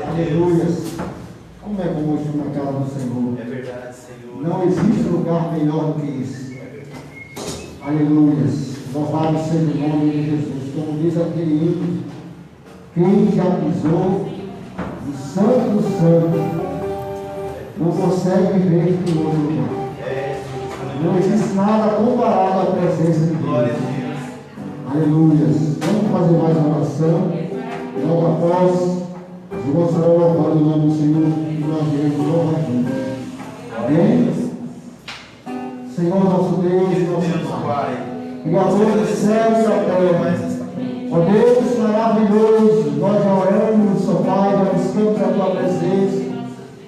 Aleluias. Como é bom hoje na casa do Senhor. É verdade, Senhor. Não existe lugar melhor do que esse. Aleluias. Louvado seja o nome de Jesus. Como diz aquele hino, quem já pisou no Santo do Santo não consegue ver em outro lugar. Não existe nada comparado à presença de Deus. Glória a Deus. Aleluias. Vamos fazer mais uma oração. Logo após, os irmãos serão louvando o nome do Senhor e nós iremos louvar juntos. Amém? Senhor nosso Deus, nosso Pai, Criador do céu e da terra. Ó Deus maravilhoso, nós já oramos, ó Pai, já buscamos a Tua presença.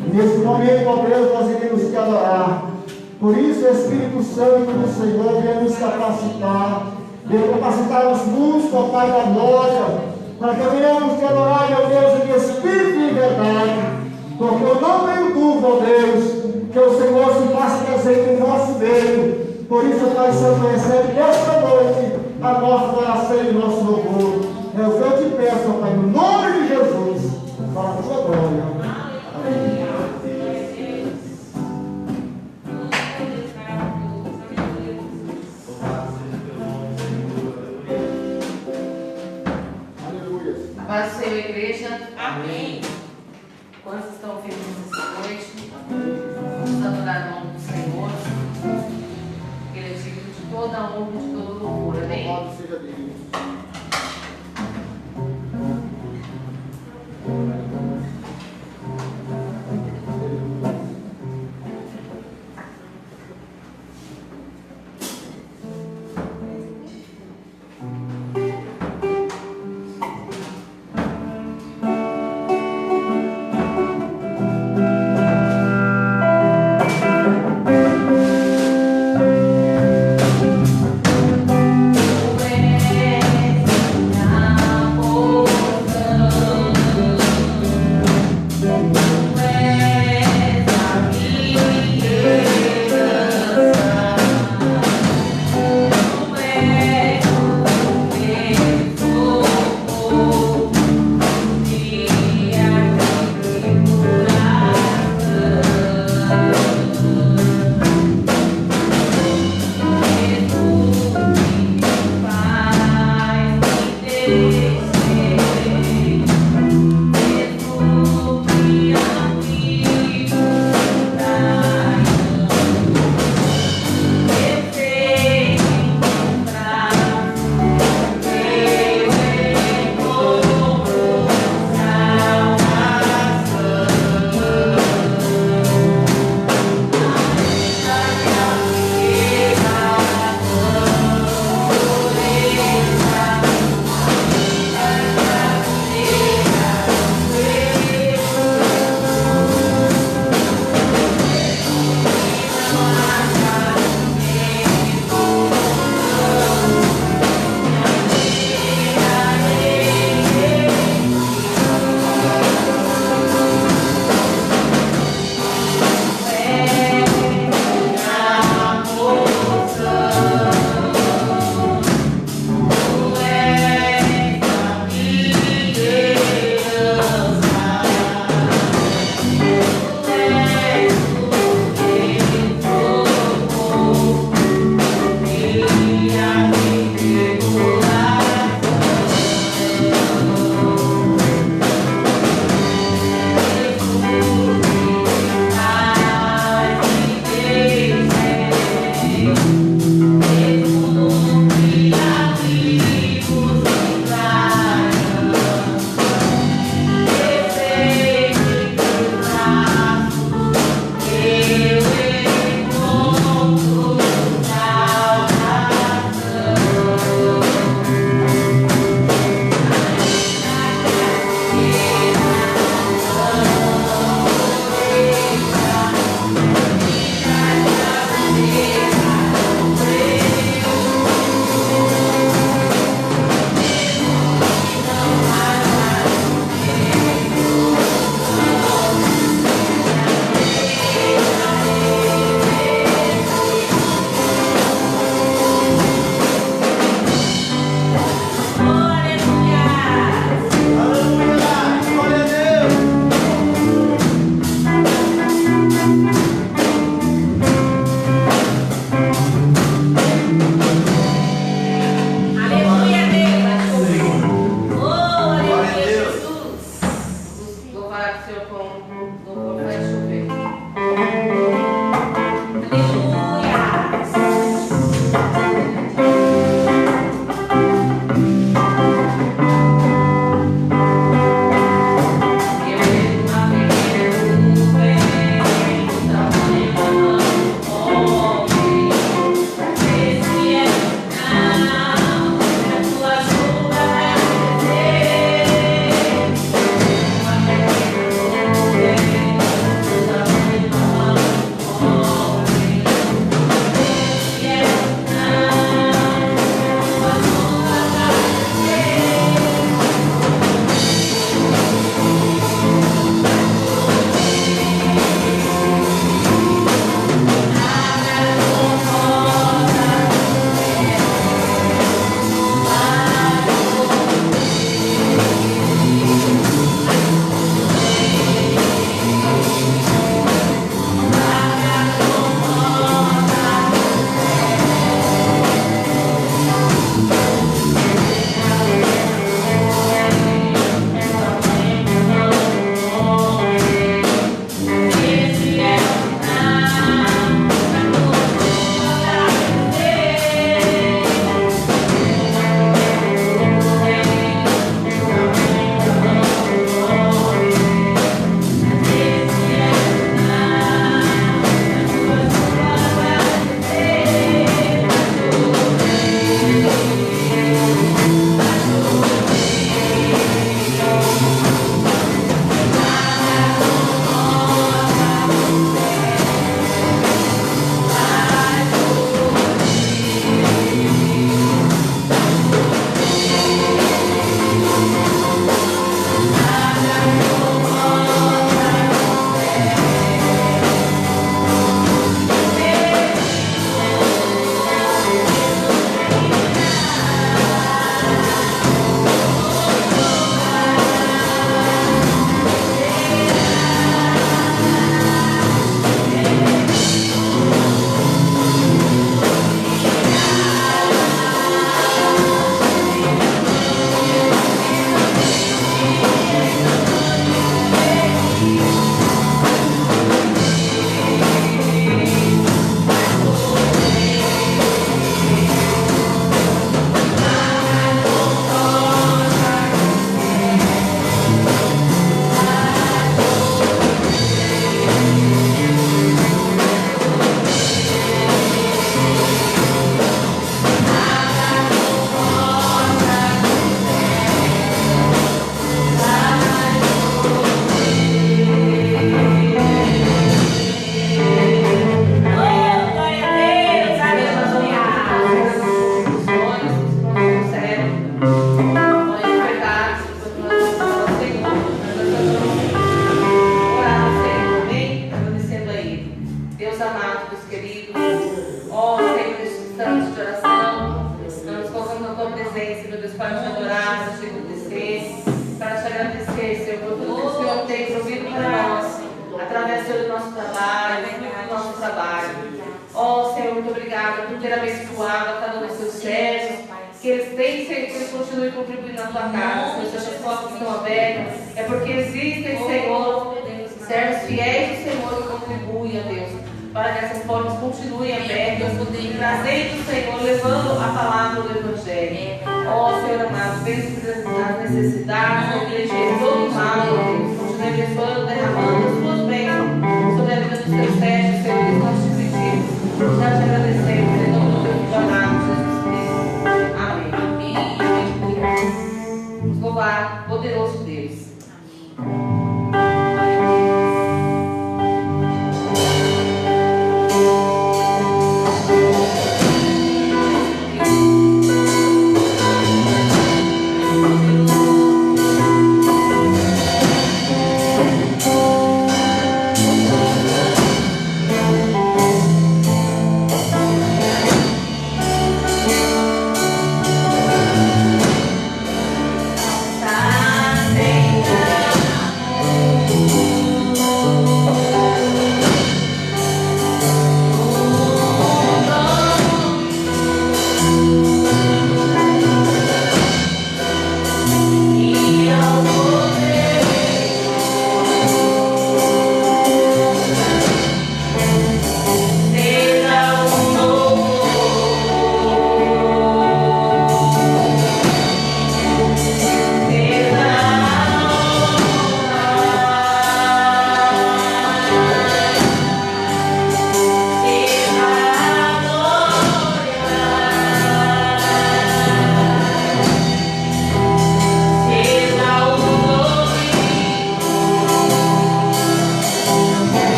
E nesse momento, ó Deus, nós iremos te adorar. Por isso, Espírito Santo do Senhor, venha nos capacitar, venha capacitar os músicos, ó Pai da glória, para que venhamos te adorar, meu Deus, em espírito e verdade. Porque eu não tenho dúvida, ó Deus, que o Senhor se faça presente em nosso meio. Por isso, Pai Santo, recebe nesta noite a nossa oração e o nosso louvor. É o que eu te peço, Pai, no nome de Jesus, para a tua glória. Amém. Paz do Senhor, igreja. Amém. Quantos estão felizes essa noite? Vamos adorar o nome do Senhor. Ele é digno de toda a honra e de todo louvor. Amém? Louvado seja Deus. É palavra do Senhor com o louvor vai chover.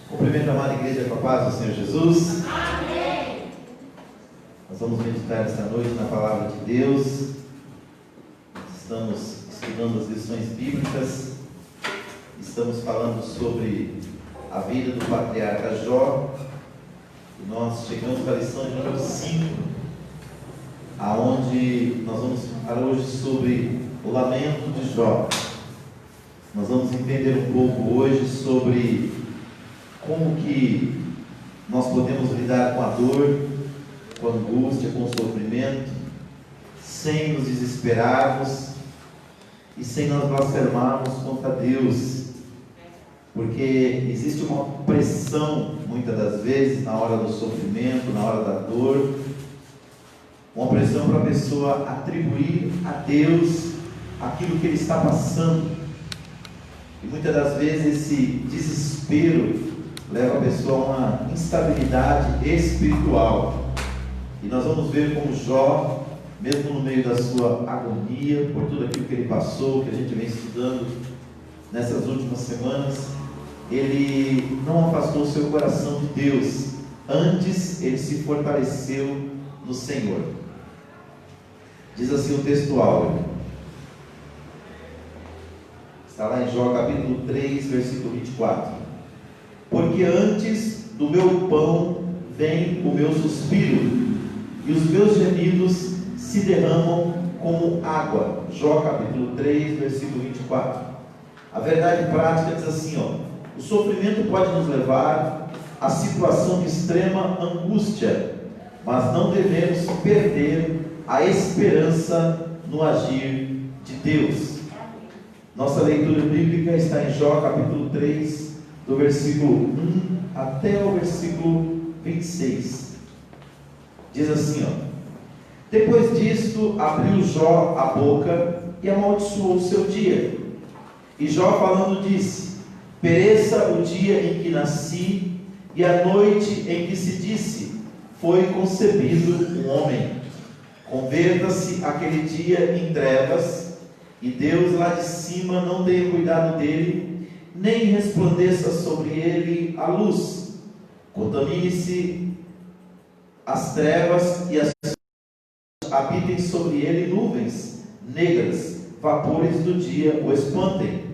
Cumprimento a amada igreja com a paz do Senhor Jesus. Amém. Nós vamos meditar esta noite na palavra de Deus. Estamos estudando as lições bíblicas. Estamos falando sobre a vida do patriarca Jó. E nós chegamos para a lição de número 5, aonde nós vamos falar hoje sobre o lamento de Jó. Nós vamos entender um pouco hoje sobre como que nós podemos lidar com a dor, com a angústia, com o sofrimento, sem nos desesperarmos e sem nós blasfemarmos contra Deus, porque existe uma pressão, muitas das vezes, na hora do sofrimento, na hora da dor, uma pressão para a pessoa atribuir a Deus aquilo que ele está passando, e muitas das vezes esse desespero leva a pessoa a uma instabilidade espiritual. E nós vamos ver como Jó, mesmo no meio da sua agonia, por tudo aquilo que ele passou, que a gente vem estudando nessas últimas semanas, ele não afastou o seu coração de Deus. Antes, ele se fortaleceu no Senhor. Diz assim o texto áureo. Está lá em Jó capítulo 3, versículo 24. Porque antes do meu pão vem o meu suspiro, e os meus gemidos se derramam como água. Jó capítulo 3, versículo 24. A verdade prática diz assim, o sofrimento pode nos levar à situação de extrema angústia, mas não devemos perder a esperança no agir de Deus. Nossa leitura bíblica está em Jó capítulo 3, do versículo 1 até o versículo 26. Diz assim, depois disto abriu Jó a boca e amaldiçoou o seu dia. E Jó falando disse: pereça o dia em que nasci e a noite em que se disse: foi concebido um homem. Converta-se aquele dia em trevas, e Deus lá de cima não tenha cuidado dele, nem resplandeça sobre ele a luz. Contamine-se as trevas e habitem sobre ele nuvens negras, vapores do dia o espantem.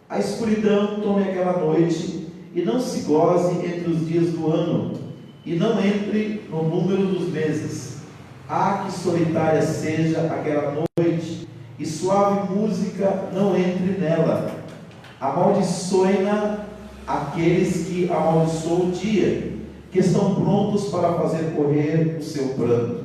A escuridão tome aquela noite, e não se goze entre os dias do ano, e não entre no número dos meses. Que solitária seja aquela noite, e suave música não entre nela. Amaldiçoem-na aqueles que amaldiçoam o dia, que estão prontos para fazer correr o seu pranto.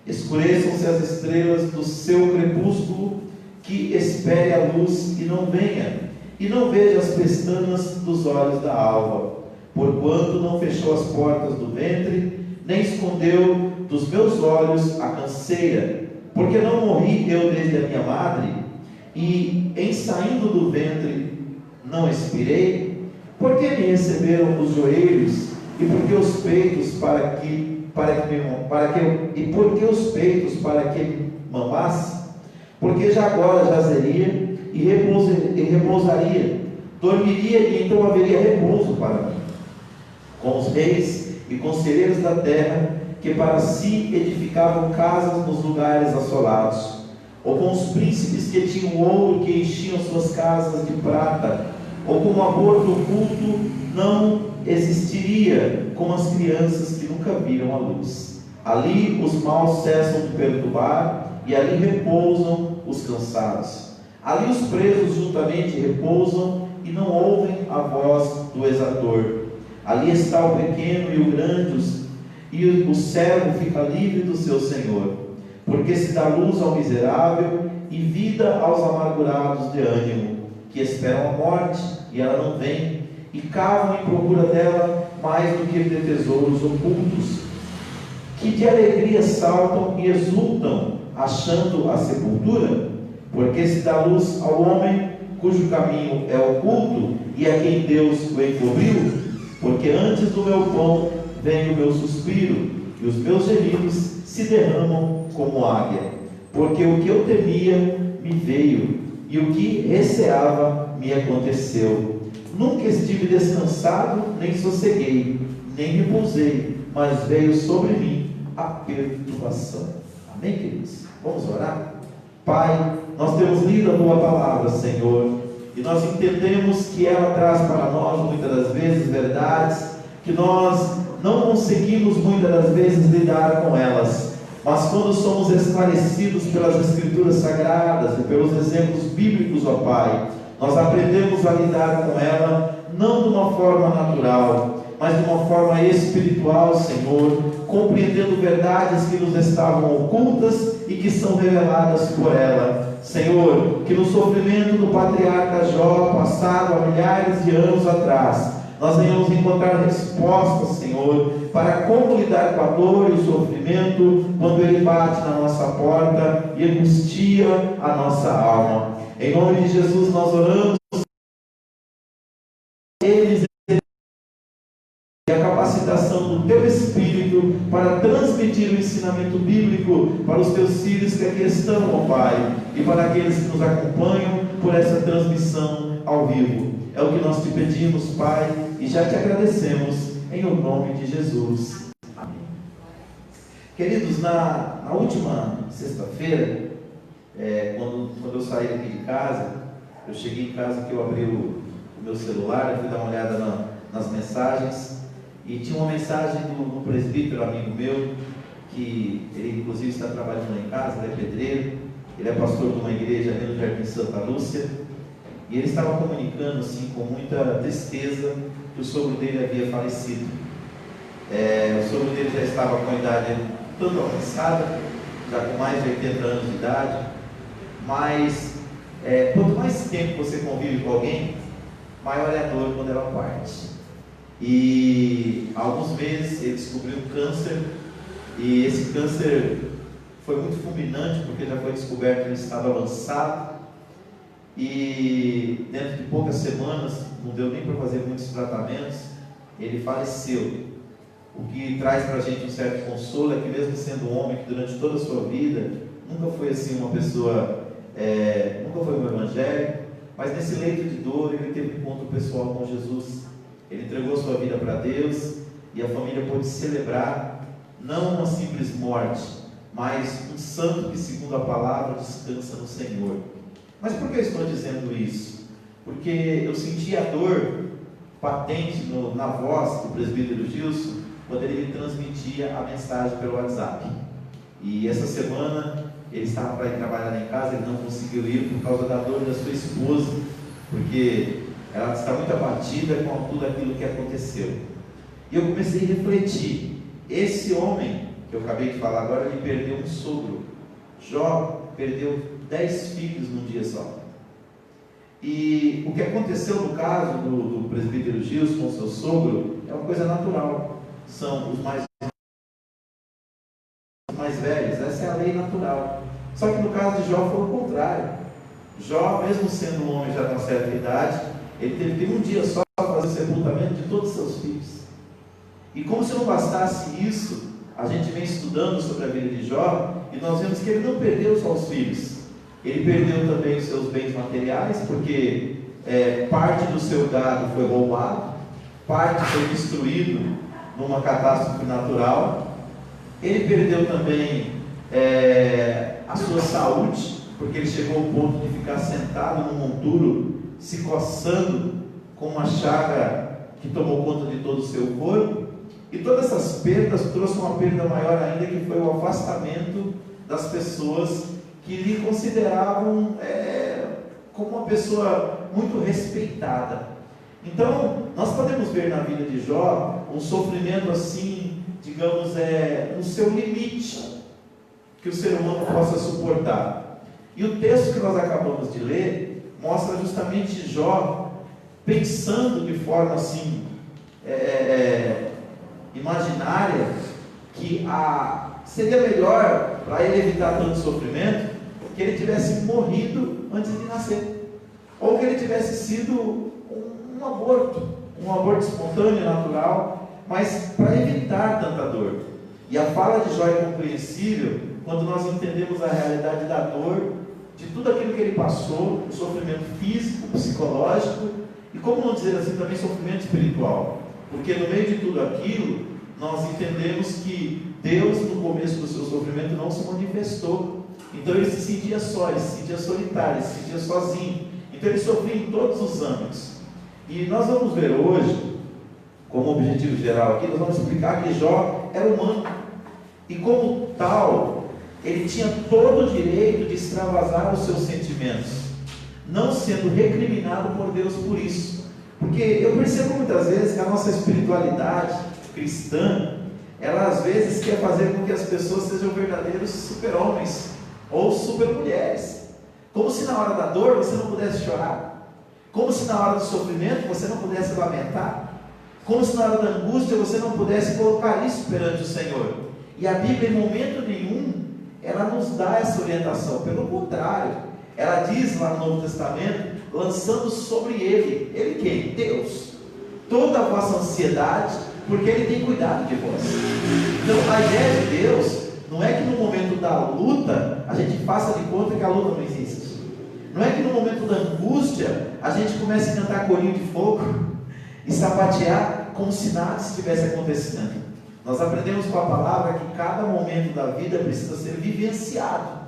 Escureçam-se as estrelas do seu crepúsculo, que espere a luz e não venha, e não veja as pestanas dos olhos da alva, porquanto não fechou as portas do ventre, nem escondeu dos meus olhos a canseira, porque não morri eu desde a minha madre, e em saindo do ventre não expirei? Por que me receberam os joelhos, e por que os peitos para que mamasse? Porque já agora jazeria e repousaria, dormiria e então haveria repouso para mim. Com os reis e conselheiros da terra, que para si edificavam casas nos lugares assolados, ou com os príncipes que tinham ouro, que enchiam suas casas de prata, ou com o aborto oculto, não existiria como as crianças que nunca viram a luz. Ali os maus cessam de perturbar, e ali repousam os cansados. Ali os presos juntamente repousam, e não ouvem a voz do exator. Ali está o pequeno e o grande, e o servo fica livre do seu senhor. Porque se dá luz ao miserável, e vida aos amargurados de ânimo, que esperam a morte, e ela não vem, e cavam em procura dela mais do que de tesouros ocultos, que de alegria saltam e exultam, achando a sepultura. Porque se dá luz ao homem, cujo caminho é oculto, e a quem Deus o encobriu. Porque antes do meu pão vem o meu suspiro, e os meus gemidos se derramam como águia. Porque o que eu temia me veio, e o que receava me aconteceu. Nunca estive descansado, nem sosseguei, nem repousei, mas veio sobre mim a perturbação. Amém, queridos? Vamos orar? Pai, nós temos lido a Tua palavra, Senhor, e nós entendemos que ela traz para nós, muitas das vezes, verdades, que nós não conseguimos, muitas das vezes, lidar com elas. Mas quando somos esclarecidos pelas Escrituras Sagradas e pelos exemplos bíblicos, ó Pai, nós aprendemos a lidar com ela, não de uma forma natural, mas de uma forma espiritual, Senhor, compreendendo verdades que nos estavam ocultas e que são reveladas por ela. Senhor, que no sofrimento do patriarca Jó, passado há milhares de anos atrás, nós venhamos encontrar respostas, Senhor, para como lidar com a dor e o sofrimento quando ele bate na nossa porta e angustia a nossa alma. Em nome de Jesus nós oramos eles e a capacitação do Teu Espírito para transmitir o ensinamento bíblico para os Teus filhos que aqui estão, ó Pai, e para aqueles que nos acompanham por essa transmissão ao vivo. É o que nós te pedimos, Pai, e já te agradecemos em o nome de Jesus. Amém. Queridos, na última sexta-feira, quando eu saí daqui de casa, eu cheguei em casa que eu abri o meu celular, eu fui dar uma olhada nas mensagens, e tinha uma mensagem do presbítero, amigo meu, que ele inclusive está trabalhando lá em casa, ele é pedreiro, ele é pastor de uma igreja ali no Jardim Santa Lúcia, e ele estava comunicando assim com muita tristeza que o sogro dele havia falecido. O sogro dele já estava com a idade tanto avançada, já com mais de 80 anos de idade, mas quanto mais tempo você convive com alguém, maior é a dor quando ela parte. E há alguns meses ele descobriu um câncer, e esse câncer foi muito fulminante, porque já foi descoberto em estado avançado, e dentro de poucas semanas, não deu nem para fazer muitos tratamentos, ele faleceu. O que traz para a gente um certo consolo é que, mesmo sendo um homem que durante toda a sua vida nunca foi assim uma pessoa, nunca foi um evangélico, mas nesse leito de dor ele teve um encontro pessoal com Jesus. Ele entregou a sua vida para Deus, e a família pôde celebrar não uma simples morte, mas um santo que, segundo a palavra, descansa no Senhor. Mas por que eu estou dizendo isso? Porque eu senti a dor patente na voz do presbítero Gilson quando ele me transmitia a mensagem pelo WhatsApp. E essa semana ele estava para ir trabalhar lá em casa, ele não conseguiu ir por causa da dor da sua esposa, porque ela está muito abatida com tudo aquilo que aconteceu. E eu comecei a refletir. Esse homem que eu acabei de falar agora, ele perdeu um sogro. Jó perdeu 10 filhos num dia só. E o que aconteceu no caso do presbítero Gilson com seu sogro é uma coisa natural. São os mais velhos, essa é a lei natural. Só que no caso de Jó foi o contrário. Jó, mesmo sendo um homem já com certa idade, ele teve que um dia só fazer o sepultamento de todos os seus filhos. E como se não bastasse isso, a gente vem estudando sobre a vida de Jó, e nós vemos que ele não perdeu só os filhos, ele perdeu também os seus bens materiais, porque parte do seu gado foi roubado, parte foi destruído numa catástrofe natural. Ele perdeu também a sua saúde, porque ele chegou ao ponto de ficar sentado num monturo, se coçando com uma chaga que tomou conta de todo o seu corpo. E todas essas perdas trouxeram uma perda maior ainda, que foi o afastamento das pessoas que lhe consideravam como uma pessoa muito respeitada. Então, nós podemos ver na vida de Jó um sofrimento assim, digamos, no seu limite, que o ser humano possa suportar. E o texto que nós acabamos de ler mostra justamente Jó pensando de forma assim, imaginária, que seria melhor para ele evitar tanto sofrimento que ele tivesse morrido antes de nascer, ou que ele tivesse sido um aborto espontâneo, natural, mas para evitar tanta dor. E a fala de Jó é compreensível quando nós entendemos a realidade da dor de tudo aquilo que ele passou, o sofrimento físico, psicológico e, como não dizer assim, também sofrimento espiritual. Porque no meio de tudo aquilo, nós entendemos que Deus, no começo do seu sofrimento, não se manifestou. Então ele se sentia só, ele se sentia solitário, ele se sentia sozinho. Então ele sofria em todos os âmbitos. E nós vamos ver hoje, como objetivo geral aqui, nós vamos explicar que Jó era humano. E como tal, ele tinha todo o direito de extravasar os seus sentimentos, não sendo recriminado por Deus por isso. Porque eu percebo muitas vezes que a nossa espiritualidade cristã, ela às vezes quer fazer com que as pessoas sejam verdadeiros super-homens ou super-mulheres, como se na hora da dor você não pudesse chorar, como se na hora do sofrimento você não pudesse lamentar, como se na hora da angústia você não pudesse colocar isso perante o Senhor. E a Bíblia, em momento nenhum, ela nos dá essa orientação. Pelo contrário, ela diz lá no Novo Testamento, lançando sobre ele quem? Deus, toda a vossa ansiedade, porque ele tem cuidado de vós. Então a ideia de Deus não é que no momento da luta a gente faça de conta que a luta não existe, não é que no momento da angústia a gente comece a cantar corinho de fogo e sapatear como se nada estivesse acontecendo. Nós aprendemos com a palavra que cada momento da vida precisa ser vivenciado.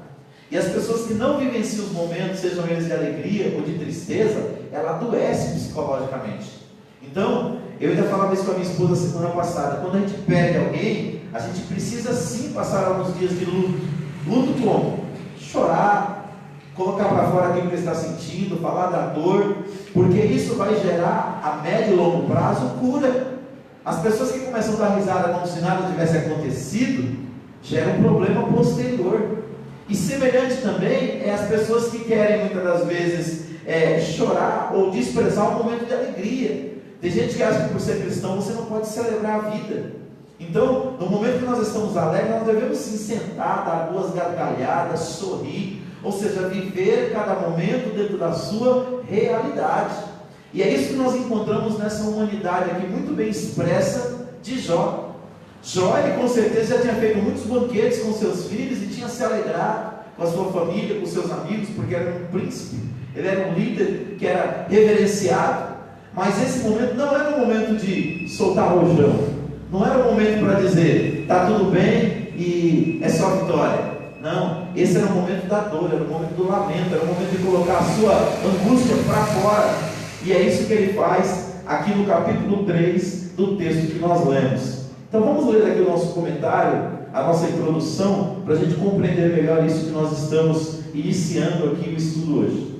E as pessoas que não vivenciam os momentos, sejam eles de alegria ou de tristeza, ela adoece psicologicamente. Então, eu ainda falava isso com a minha esposa semana passada. Quando a gente perde alguém, a gente precisa sim passar alguns dias de luto. Luto como? Chorar, colocar para fora aquilo que está sentindo, falar da dor, porque isso vai gerar a médio e longo prazo cura. As pessoas que começam a dar risada como se nada tivesse acontecido, gera um problema posterior. E semelhante também é as pessoas que querem muitas das vezes chorar ou desprezar o momento de alegria. Tem gente que acha que por ser cristão você não pode celebrar a vida. Então, no momento que nós estamos alegres, nós devemos sim sentar, dar duas gargalhadas, sorrir, ou seja, viver cada momento dentro da sua realidade. E é isso que nós encontramos nessa humanidade aqui, muito bem expressa, de Jó. Jó, ele com certeza já tinha feito muitos banquetes com seus filhos e tinha se alegrado com a sua família, com seus amigos, porque era um príncipe, ele era um líder que era reverenciado. Mas esse momento não era um momento de soltar rojão, não era um momento para dizer, está tudo bem e é só vitória. Não, esse era o momento da dor, era o momento do lamento, era o momento de colocar a sua angústia para fora. E é isso que ele faz aqui no capítulo 3 do texto que nós lemos. Então vamos ler aqui o nosso comentário, a nossa introdução, para a gente compreender melhor isso que nós estamos iniciando aqui o estudo hoje.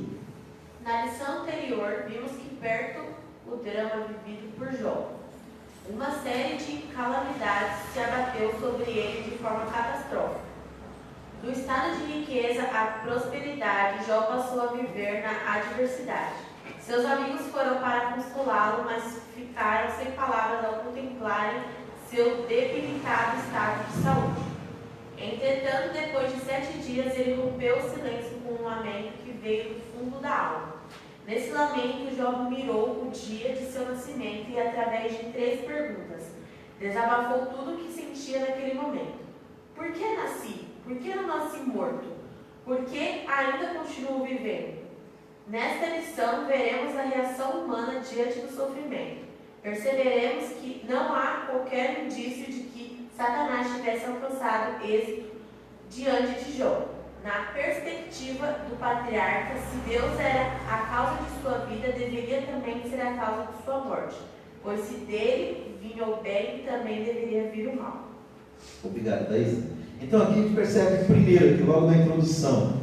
Na lição anterior, vimos que perto o drama vivido por Jó. Uma série de calamidades se abateu sobre ele de forma catastrófica. Do estado de riqueza à prosperidade, Jó passou a viver na adversidade. Seus amigos foram para consolá-lo, mas ficaram sem palavras ao contemplarem seu debilitado estado de saúde. Entretanto, depois de 7 dias, ele rompeu o silêncio com um lamento que veio do fundo da alma. Nesse lamento, Jó mirou o dia de seu nascimento e, através de 3 perguntas, desabafou tudo o que sentia naquele momento. Por que nasci? Por que não nasci morto? Por que ainda continuo vivendo? Nesta lição, veremos a reação humana diante do sofrimento. Perceberemos que não há qualquer indício de que Satanás tivesse alcançado êxito diante de Jó. Na perspectiva do patriarca, se Deus era a causa de sua vida, deveria também ser a causa de sua morte, pois se dele vinha o bem, também deveria vir o mal. Obrigado, Thaís. Então aqui a gente percebe primeiro, que logo na introdução,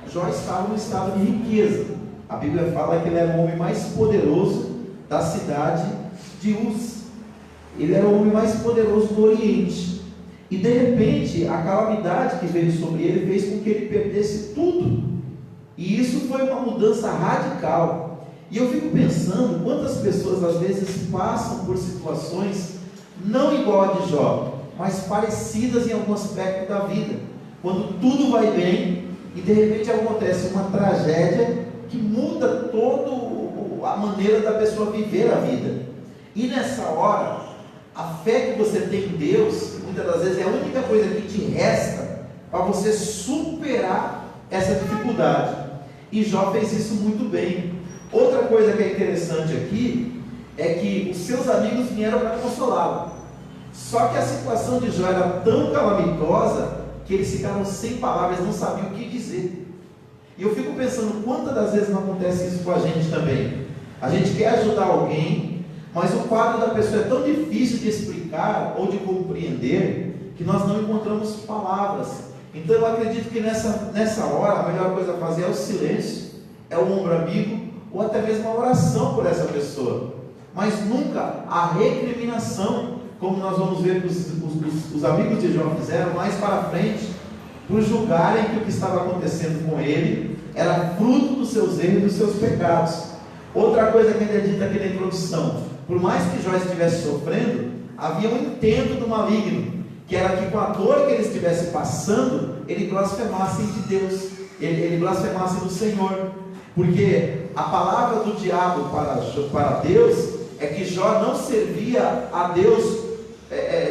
Jó estava no estado de riqueza. A Bíblia fala que ele era o homem mais poderoso da cidade de Uz. Ele era o homem mais poderoso do Oriente. E de repente, a calamidade que veio sobre ele fez com que ele perdesse tudo. E isso foi uma mudança radical. E eu fico pensando quantas pessoas às vezes passam por situações não igual a de Jó, mas parecidas em algum aspecto da vida. Quando tudo vai bem e de repente acontece uma tragédia que muda toda a maneira da pessoa viver a vida. E nessa hora, a fé que você tem em Deus, muitas das vezes é a única coisa que te resta para você superar essa dificuldade. E Jó fez isso muito bem. Outra coisa que é interessante aqui é que os seus amigos vieram para consolá-lo. Só que a situação de Jó era tão calamitosa que eles ficaram sem palavras, não sabiam o que dizer. E eu fico pensando quantas das vezes não acontece isso com a gente também. A gente quer ajudar alguém, mas o quadro da pessoa é tão difícil de explicar ou de compreender que nós não encontramos palavras. Então eu acredito que nessa hora a melhor coisa a fazer é o silêncio, é o ombro amigo, ou até mesmo uma oração por essa pessoa. Mas nunca a recriminação, como nós vamos ver que os amigos de Jó fizeram mais para frente, por julgarem que o que estava acontecendo com ele era fruto dos seus erros e dos seus pecados. Outra coisa que é dita aqui na introdução: por mais que Jó estivesse sofrendo, havia um intento do maligno, que era que com a dor que ele estivesse passando, ele blasfemasse de Deus, ele blasfemasse do Senhor, porque a palavra do diabo para Deus é que Jó não servia a Deus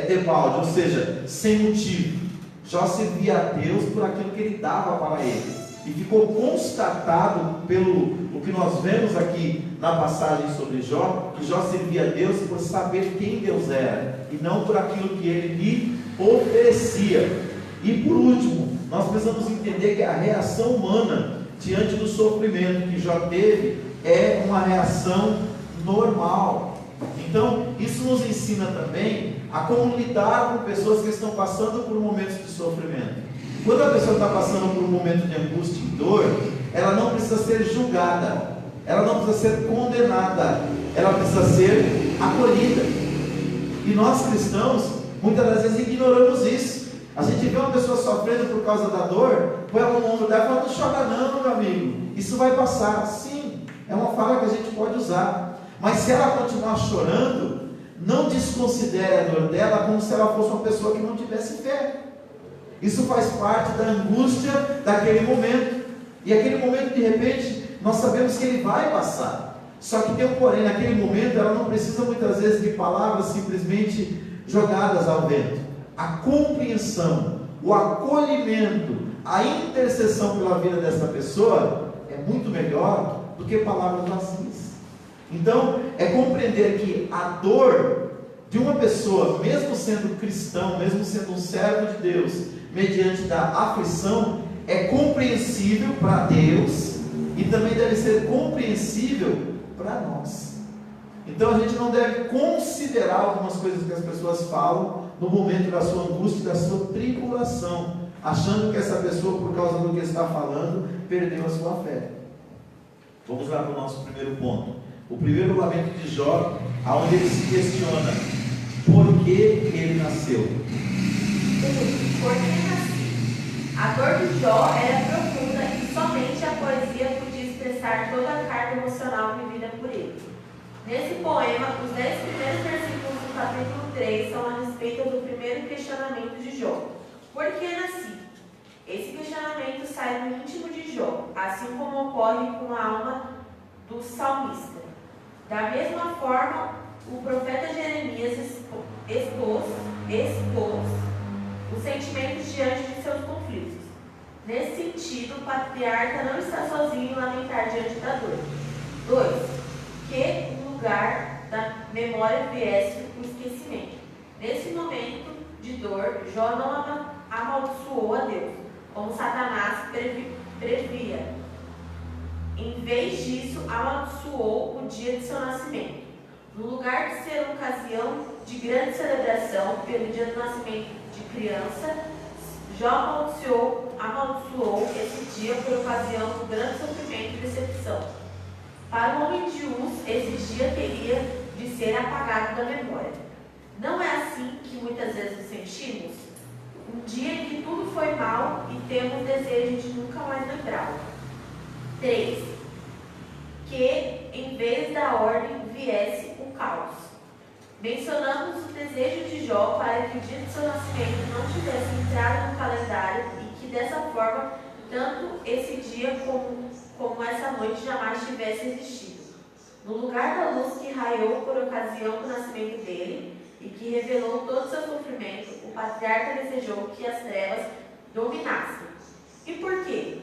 debalde, ou seja, sem motivo. Jó servia a Deus por aquilo que ele dava para ele, e ficou constatado pelo o que nós vemos aqui na passagem sobre Jó, que Jó servia a Deus por saber quem Deus era, e não por aquilo que ele lhe oferecia. E por último, nós precisamos entender que a reação humana diante do sofrimento que Jó teve é uma reação normal. Então, isso nos ensina também a como lidar com pessoas que estão passando por momentos de sofrimento. Quando a pessoa está passando por um momento de angústia e dor, ela não precisa ser julgada, ela não precisa ser condenada, ela precisa ser acolhida. E nós cristãos, muitas das vezes ignoramos isso. A gente vê uma pessoa sofrendo por causa da dor, põe ela no ombro dela e fala: não chora não, meu amigo, isso vai passar. Sim, é uma fala que a gente pode usar, mas se ela continuar chorando, não desconsidere a dor dela como se ela fosse uma pessoa que não tivesse fé. Isso faz parte da angústia daquele momento, e aquele momento, de repente, nós sabemos que ele vai passar. Só que tem um porém: naquele momento ela não precisa muitas vezes de palavras simplesmente jogadas ao vento. A compreensão, o acolhimento, a intercessão pela vida dessa pessoa é muito melhor do que palavras vazias. Então, é compreender que a dor de uma pessoa, mesmo sendo cristão, mesmo sendo um servo de Deus, mediante da aflição, é compreensível para Deus e também deve ser compreensível para nós. Então a gente não deve considerar algumas coisas que as pessoas falam no momento da sua angústia e da sua tribulação, achando que essa pessoa, por causa do que está falando, perdeu a sua fé. Vamos lá para o nosso primeiro ponto. O primeiro lamento de Jó, onde ele se questiona por que ele nasceu. Por que nasci? A dor de Jó era profunda e somente a poesia podia expressar toda a carga emocional vivida por ele. Nesse poema, os 10 primeiros versículos do capítulo 3 são a respeito do primeiro questionamento de Jó: por que nasci? Esse questionamento sai do íntimo de Jó, assim como ocorre com a alma do salmista. Da mesma forma, o profeta Jeremias expôs os sentimentos diante de seus conflitos. Nesse sentido, o patriarca não está sozinho em lamentar diante da dor. 2. Que no lugar da memória viesse o esquecimento. Nesse momento de dor, Jó não amaldiçoou a Deus, como Satanás previa. Em vez disso, amaldiçoou o dia de seu nascimento. No lugar de ser uma ocasião de grande celebração pelo dia do nascimento de criança, Jó amaldiçoou esse dia por ocasião do grande sofrimento e decepção. Para o homem de Uz, esse dia teria de ser apagado da memória. Não é assim que muitas vezes nos sentimos? Um dia em que tudo foi mal e temos desejo de nunca mais lembrá-lo. 3. Que em vez da ordem viesse o caos. Mencionamos o desejo de Jó para que o dia de seu nascimento não tivesse entrado no calendário e que dessa forma tanto esse dia como essa noite jamais tivesse existido. No lugar da luz que raiou por ocasião do nascimento dele e que revelou todo o seu sofrimento, o patriarca desejou que as trevas dominassem. E por quê?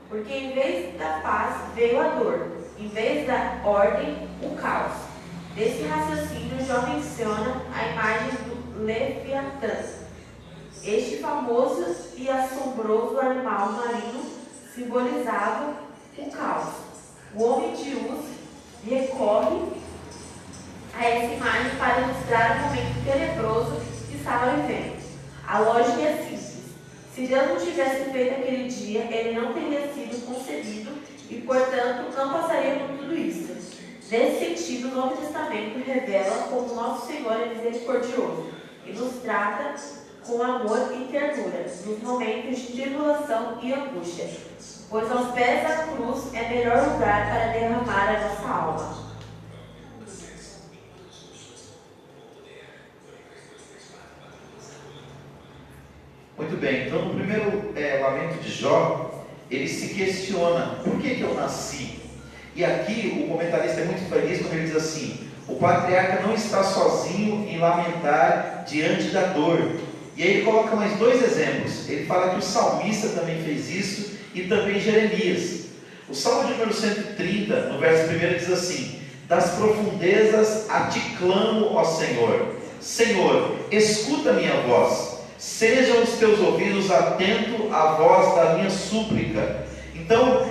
Porque em vez da paz veio a dor, em vez da ordem, o caos. Desse raciocínio, Jó menciona a imagem do Leviatã. Este famoso e assombroso animal marinho simbolizava o caos. O homem de Uz recorre a essa imagem para ilustrar o momento tenebroso que estava vivendo. A lógica é simples. Se Deus não tivesse feito aquele dia, ele não teria sido concebido e, portanto, não passaria por tudo isso. Nesse sentido, o Novo Testamento revela como nosso Senhor é misericordioso e nos trata com amor e ternura nos momentos de tribulação e angústia, pois aos pés da cruz é melhor lugar para derramar a nossa alma. Muito bem, então no primeiro lamento de Jó, ele se questiona, por que eu nasci? E aqui o comentarista é muito feliz quando ele diz assim, o patriarca não está sozinho em lamentar diante da dor. E aí ele coloca mais dois exemplos, ele fala que o salmista também fez isso e também Jeremias. O Salmo de número 130, no verso 1 diz assim, das profundezas a ti clamo, ó Senhor. Senhor, escuta minha voz. Sejam os teus ouvidos atentos à voz da minha súplica. Então,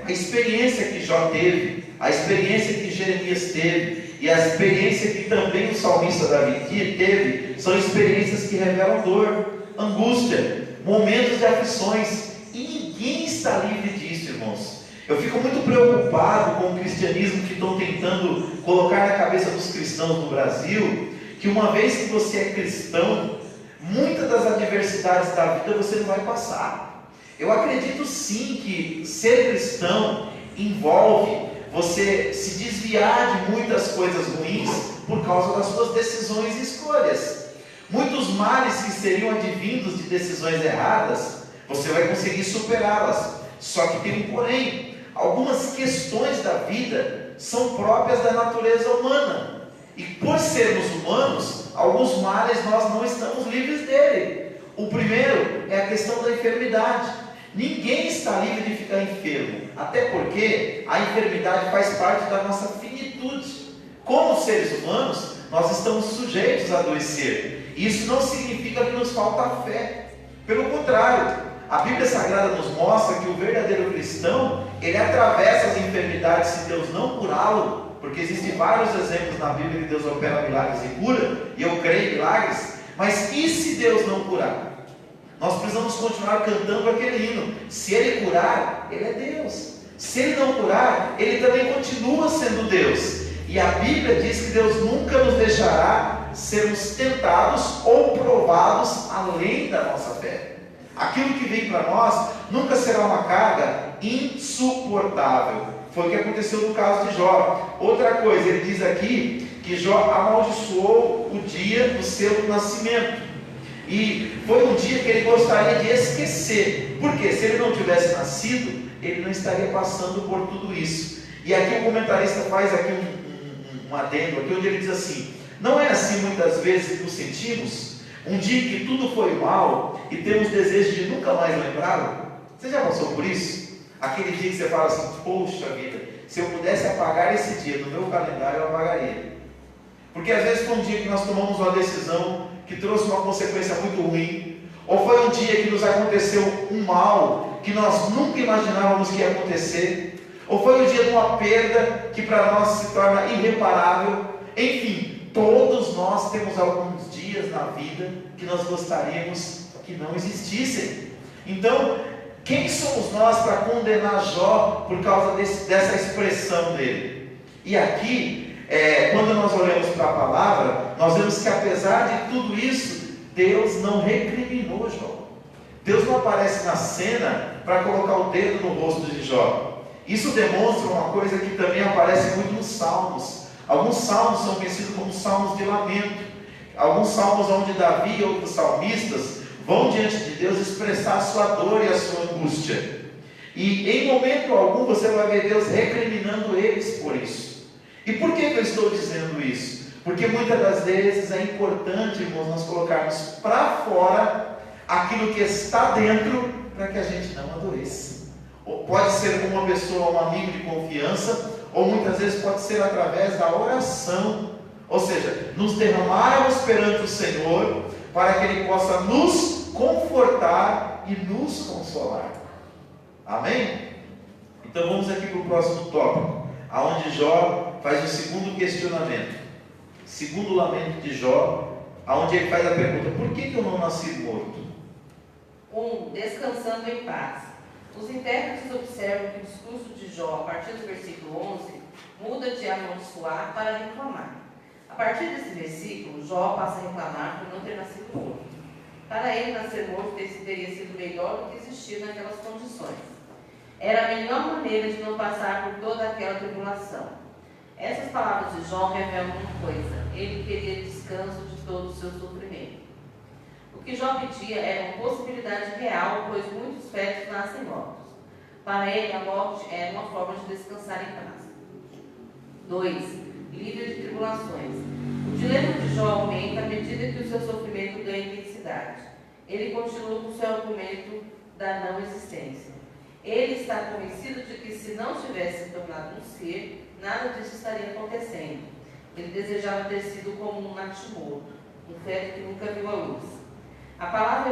a experiência que Jó teve, a experiência que Jeremias teve, e a experiência que também o salmista Davi teve, são experiências que revelam dor, angústia, momentos de aflições, e ninguém está livre disso, irmãos. Eu fico muito preocupado com o cristianismo que estão tentando colocar na cabeça dos cristãos no Brasil, que uma vez que você é cristão, muitas das adversidades da vida você não vai passar. Eu acredito sim que ser cristão envolve você se desviar de muitas coisas ruins por causa das suas decisões e escolhas. Muitos males que seriam advindos de decisões erradas, você vai conseguir superá-las. Só que tem um porém. Algumas questões da vida são próprias da natureza humana. E por sermos humanos, alguns males nós não estamos livres dele. O primeiro é a questão da enfermidade. Ninguém está livre de ficar enfermo, até porque a enfermidade faz parte da nossa finitude. Como seres humanos, nós estamos sujeitos a adoecer. Isso não significa que nos falta fé. Pelo contrário, a Bíblia Sagrada nos mostra que o verdadeiro cristão, ele atravessa as enfermidades se Deus não curá-lo, porque existem vários exemplos na Bíblia que Deus opera milagres e cura, e eu creio em milagres, mas e se Deus não curar? Nós precisamos continuar cantando aquele hino. Se Ele curar, Ele é Deus. Se Ele não curar, Ele também continua sendo Deus. E a Bíblia diz que Deus nunca nos deixará sermos tentados ou provados além da nossa fé. Aquilo que vem para nós nunca será uma carga insuportável. Foi o que aconteceu no caso de Jó. Outra coisa, ele diz aqui que Jó amaldiçoou o dia do seu nascimento. E foi um dia que ele gostaria de esquecer, porque se ele não tivesse nascido, ele não estaria passando por tudo isso. E aqui o comentarista faz aqui um adendo, aqui onde ele diz assim, não é assim muitas vezes que nos sentimos, um dia que tudo foi mal, e temos desejo de nunca mais lembrá-lo? Você já passou por isso? Aquele dia que você fala assim, poxa vida, se eu pudesse apagar esse dia do meu calendário, eu apagaria. Porque às vezes foi um dia que nós tomamos uma decisão que trouxe uma consequência muito ruim, ou foi um dia que nos aconteceu um mal que nós nunca imaginávamos que ia acontecer, ou foi um dia de uma perda que para nós se torna irreparável. Enfim, todos nós temos alguns dias na vida que nós gostaríamos que não existissem. Então, quem somos nós para condenar Jó por causa dessa expressão dele? E aqui, quando nós olhamos para a palavra, nós vemos que apesar de tudo isso, Deus não recriminou Jó. Deus não aparece na cena para colocar o dedo no rosto de Jó. Isso demonstra uma coisa que também aparece muito nos salmos. Alguns salmos são conhecidos como salmos de lamento. Alguns salmos onde Davi e outros salmistas vão diante de Deus expressar a sua dor e a sua angústia. E em momento algum você vai ver Deus recriminando eles por isso. E por que eu estou dizendo isso? Porque muitas das vezes é importante, irmãos, nós colocarmos para fora aquilo que está dentro, para que a gente não adoeça. pode ser com uma pessoa, um amigo de confiança, ou muitas vezes pode ser através da oração. Ou seja, nos derramarmos perante o Senhor, para que Ele possa nos confortar e nos consolar. Amém? Então vamos aqui para o próximo tópico, aonde Jó faz o segundo questionamento, segundo lamento de Jó, aonde ele faz a pergunta: por que eu não nasci morto? Descansando em paz. Os intérpretes observam que o discurso de Jó, a partir do versículo 11, muda de amaldiçoar para reclamar. A partir desse versículo, Jó passa a reclamar por não ter nascido morto. Para ele, nascer morto teria sido melhor do que existir naquelas condições. Era a melhor maneira de não passar por toda aquela tribulação. Essas palavras de Jó revelam uma coisa: ele queria descanso de todo o seu sofrimento. O que Jó pedia era uma possibilidade real, pois muitos fetos nascem mortos. Para ele, a morte era uma forma de descansar em paz. 2. Livre de tribulações. O dilema de Jó aumenta à medida que o seu sofrimento ganha intensidade. Ele continua com o seu argumento da não existência. Ele está convencido de que, se não tivesse se tornado um ser, nada disso estaria acontecendo. Ele desejava ter sido como um natimorto, um feto que nunca viu a luz. A palavra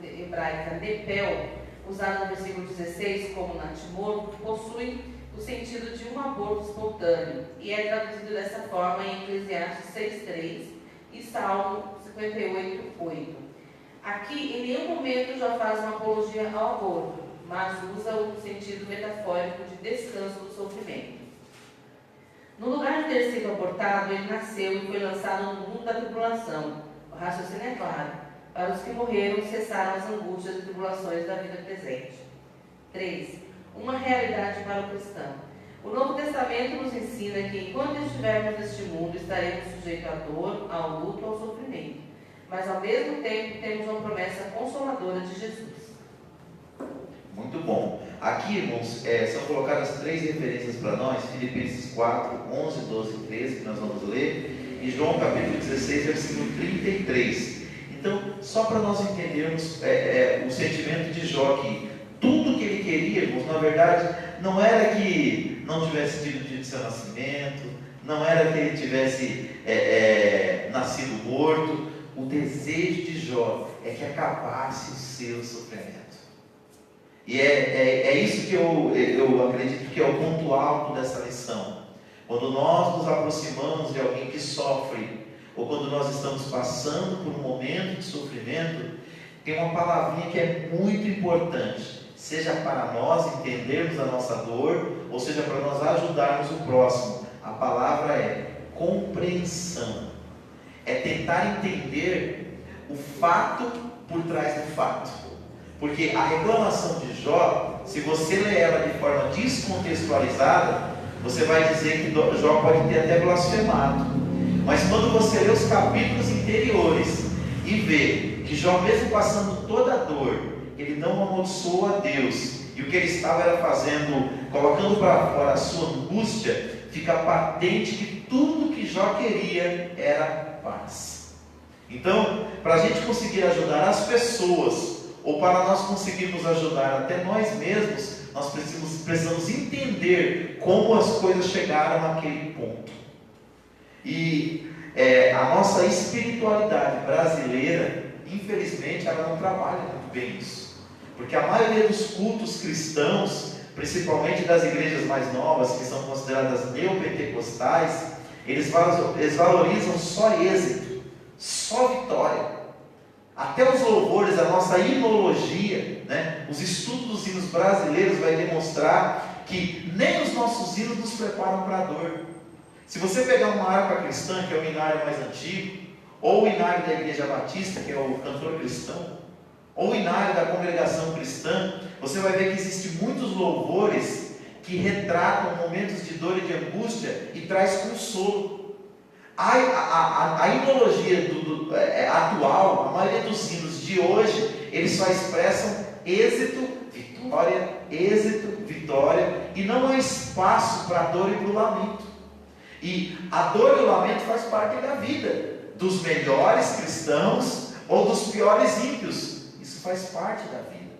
hebraica nepel, usada no versículo 16 como natimorto, possui o sentido de um aborto espontâneo e é traduzido dessa forma em Eclesiastes 6:3 e Salmo 58:8. Aqui, em nenhum momento já faz uma apologia ao aborto, mas usa o sentido metafórico de descanso do sofrimento. No lugar de ter sido abortado, ele nasceu e foi lançado no mundo da tribulação. O raciocínio é claro. Para os que morreram, cessaram as angústias e tribulações da vida presente. 3. Uma realidade para o cristão. O Novo Testamento nos ensina que, enquanto estivermos neste mundo, estaremos sujeitos à dor, ao luto, ao sofrimento. Mas, ao mesmo tempo, temos uma promessa consoladora de Jesus. Muito bom. Aqui, irmãos, são colocadas 3 referências para nós: Filipenses 4, 11, 12 e 13, que nós vamos ler, e João capítulo 16, versículo 33. Então, só para nós entendermos o sentimento de Jó, que tudo que ele queria, irmãos, na verdade, não era que não tivesse tido dia de seu nascimento, não era que ele tivesse nascido morto. O desejo de Jó é que acabasse o seu sofrimento. E é isso que eu acredito que é o ponto alto dessa lição. Quando nós nos aproximamos de alguém que sofre, ou quando nós estamos passando por um momento de sofrimento, tem uma palavrinha que é muito importante, seja para nós entendermos a nossa dor, ou seja para nós ajudarmos o próximo. A palavra é compreensão. É tentar entender o fato por trás do fato. Porque a reclamação de Jó, se você ler ela de forma descontextualizada, você vai dizer que Jó pode ter até blasfemado. Mas quando você lê os capítulos anteriores e vê que Jó, mesmo passando toda a dor, ele não amaldiçoou a Deus, e o que ele estava era fazendo, colocando para fora a sua angústia, fica patente que tudo que Jó queria era paz. Então, para a gente conseguir ajudar as pessoas, ou para nós conseguirmos ajudar até nós mesmos, nós precisamos entender como as coisas chegaram naquele ponto. E a nossa espiritualidade brasileira, infelizmente, ela não trabalha muito bem isso. Porque a maioria dos cultos cristãos, principalmente das igrejas mais novas, que são consideradas neopentecostais, eles valorizam só êxito, só vitória. Até os louvores, a nossa hinologia, né? Os estudos dos hinos brasileiros vai demonstrar que nem os nossos hinos nos preparam para a dor. Se você pegar uma harpa cristã, que é o hinário mais antigo, ou o hinário da Igreja Batista, que é o cantor cristão, ou o hinário da congregação cristã, você vai ver que existem muitos louvores que retratam momentos de dor e de angústia e traz consolo. A hinologia atual, a maioria dos hinos de hoje, eles só expressam êxito, vitória, e não há espaço para a dor e para o lamento. E a dor e o lamento faz parte da vida dos melhores cristãos ou dos piores ímpios. Isso faz parte da vida.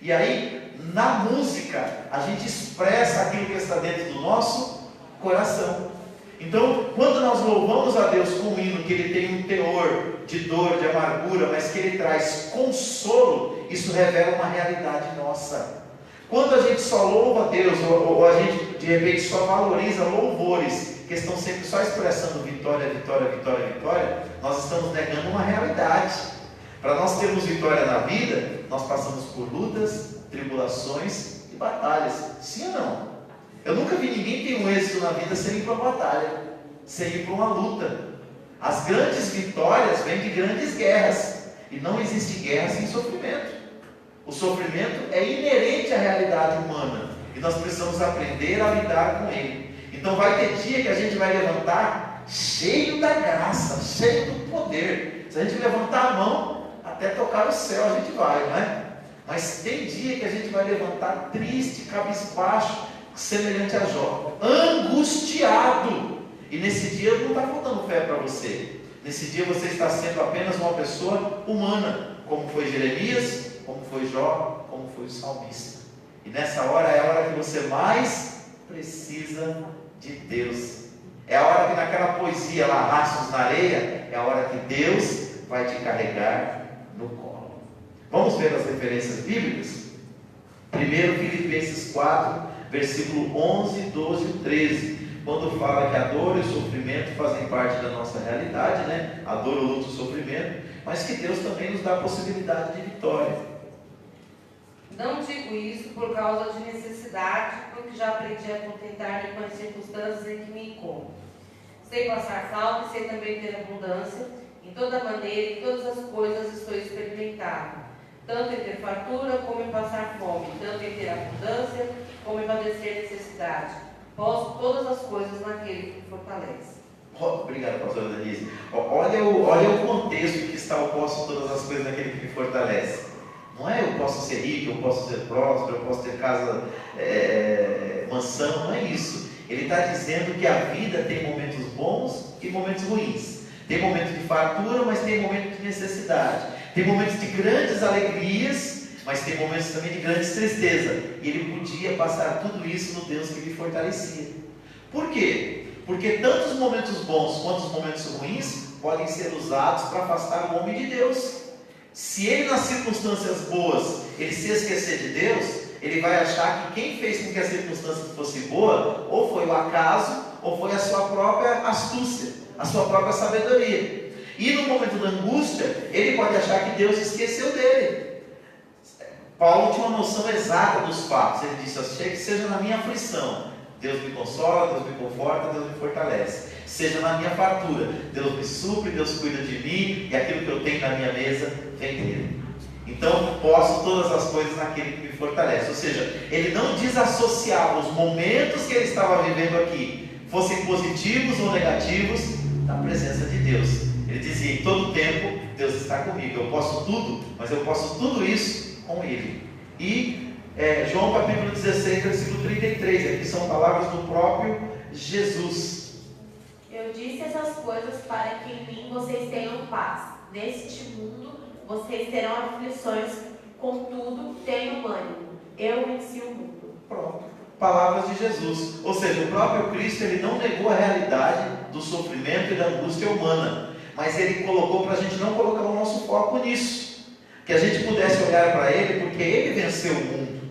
E aí, na música, a gente expressa aquilo que está dentro do nosso coração. Então, quando nós louvamos a Deus com um hino que ele tem um teor de dor, de amargura, mas que ele traz consolo, isso revela uma realidade nossa. Quando a gente só louva a Deus, ou a gente de repente só valoriza louvores que estão sempre só expressando vitória, vitória, vitória, vitória, nós estamos negando uma realidade. Para nós termos vitória na vida, nós passamos por lutas, tribulações e batalhas. Sim ou não? Eu nunca vi ninguém ter um êxito na vida sem ir para uma batalha, sem ir para uma luta. As grandes vitórias vêm de grandes guerras, e não existe guerra sem sofrimento. O sofrimento é inerente à realidade humana, e nós precisamos aprender a lidar com ele. Então vai ter dia que a gente vai levantar cheio da graça, cheio do poder. Se a gente levantar a mão, até tocar o céu a gente vai, não é? Mas tem dia que a gente vai levantar triste, cabisbaixo, semelhante a Jó, angustiado. E nesse dia não está faltando fé para você. Nesse dia você está sendo apenas uma pessoa humana, como foi Jeremias, como foi Jó, como foi o salmista. E nessa hora é a hora que você mais precisa de Deus. É a hora que naquela poesia lá, Rastros na Areia, é a hora que Deus vai te carregar no colo. Vamos ver as referências bíblicas? Primeiro, Filipenses 4, versículo 11, 12 e 13, quando fala que a dor e o sofrimento fazem parte da nossa realidade, né? A dor, o luto, o sofrimento, mas que Deus também nos dá a possibilidade de vitória. Não digo isso por causa de necessidade, porque já aprendi a contentar-me com as circunstâncias em que me encontro. Sei passar falta e sei também ter abundância. Em toda maneira, em todas as coisas estou experimentado, tanto em ter fartura como em passar fome, tanto em ter abundância como em padecer necessidade. Posso todas as coisas naquele que me fortalece. Obrigado, pastora Denise. Olha o contexto em que está o posso todas as coisas naquele que me fortalece. Não é eu posso ser rico, eu posso ser próspero, eu posso ter casa, mansão, não é isso. Ele está dizendo que a vida tem momentos bons e momentos ruins. Tem momentos de fartura, mas tem momentos de necessidade. Tem momentos de grandes alegrias, mas tem momentos também de grandes tristeza. E ele podia passar tudo isso no Deus que lhe fortalecia. Por quê? Porque tanto os momentos bons quanto os momentos ruins podem ser usados para afastar o homem de Deus. Se ele nas circunstâncias boas, ele se esquecer de Deus, ele vai achar que quem fez com que a circunstância fosse boa, ou foi o acaso, ou foi a sua própria astúcia, a sua própria sabedoria. E no momento da angústia, ele pode achar que Deus esqueceu dele. Paulo tinha uma noção exata dos fatos. Ele disse: que seja na minha aflição, Deus me consola, Deus me conforta, Deus me fortalece. Seja na minha fartura, Deus me supre, Deus cuida de mim, e aquilo que eu tenho na minha mesa vem dele. Então, posso todas as coisas naquele que me fortalece. Ou seja, ele não desassociava os momentos que ele estava vivendo aqui, fossem positivos ou negativos, da presença de Deus. Ele dizia: em todo tempo, Deus está comigo. Eu posso tudo, mas eu posso tudo isso com Ele. E João capítulo 16, versículo 33, aqui são palavras do próprio Jesus. Eu disse essas coisas para que em mim vocês tenham paz. Neste mundo vocês terão aflições, contudo tenham ânimo. Eu venci o mundo. Pronto. Palavras de Jesus. Ou seja, o próprio Cristo, ele não negou a realidade do sofrimento e da angústia humana, mas ele colocou para a gente não colocar o nosso foco nisso, que a gente pudesse olhar para ele, porque ele venceu o mundo.